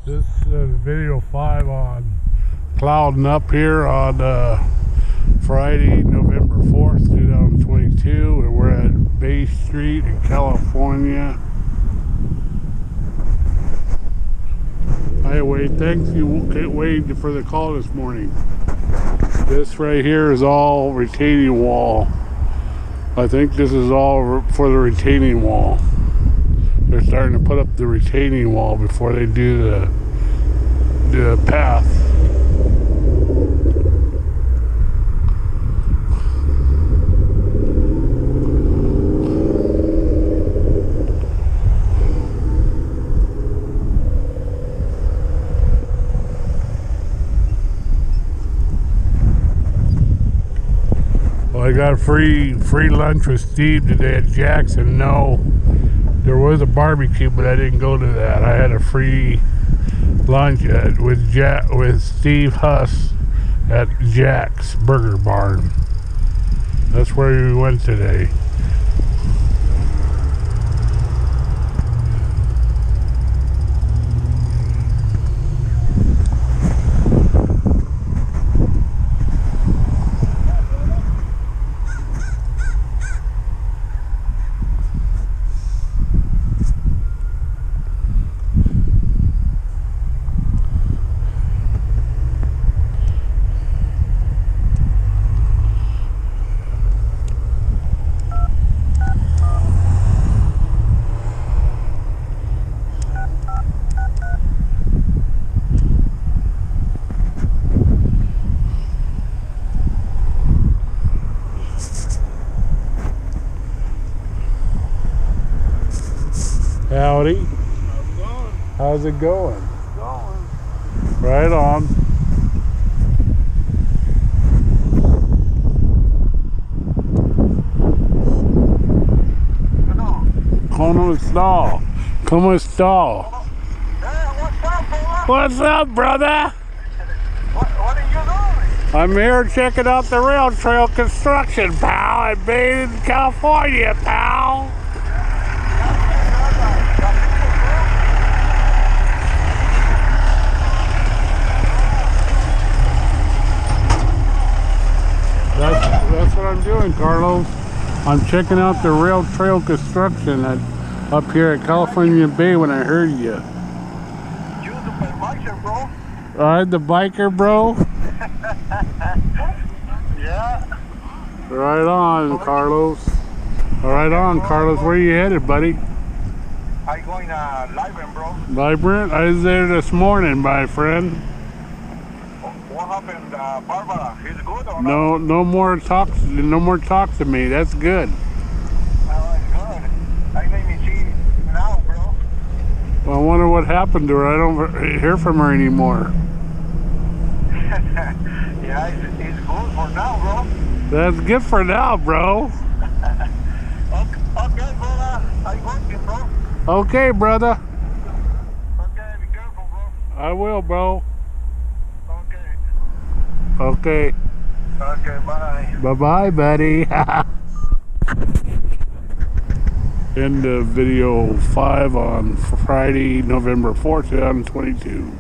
This is video 5 on Clouding Up here on Friday, November 4th, 2022, and we're at Bay Street in California. Hi Wade, thanks you Wade for the call this morning. This right here is all retaining wall. I think this is all for the retaining wall. They're starting to put up the retaining wall before they do the path. Well, I got free lunch with Steve today at Jackson. No, there was a barbecue, but I didn't go to that. I had a free lunch with Steve Huss at Jack's Burger Barn. That's where we went today. Howdy. How's it going? Going. Right on. ¿Cómo está? ¿Cómo está? What's up, brother? What are you doing? I'm here checking out the rail trail construction, pal. I'm made in California, pal. That's what I'm doing, Carlos. I'm checking out the rail trail construction up here at California Bay when I heard you. You the biker, bro? I'm the biker, bro? Yeah. Right on, Carlos. Right on, Carlos. Where you headed, buddy? I'm going to Library, bro. Vibrant? I was there this morning, my friend. What happened, Barbara? He's good or No, not? no more talk to me. That's good. Oh, it's good. I need to see now, bro. Well, I wonder what happened to her. I don't hear from her anymore. Yeah, it's good for now, bro. That's good for now, bro. Okay, brother. I'm working, bro. Okay, brother. Okay, be careful, bro. I will, bro. Okay. Okay. Okay, bye. Bye-bye, buddy. End of video 5 on Friday, November 4th, 2022.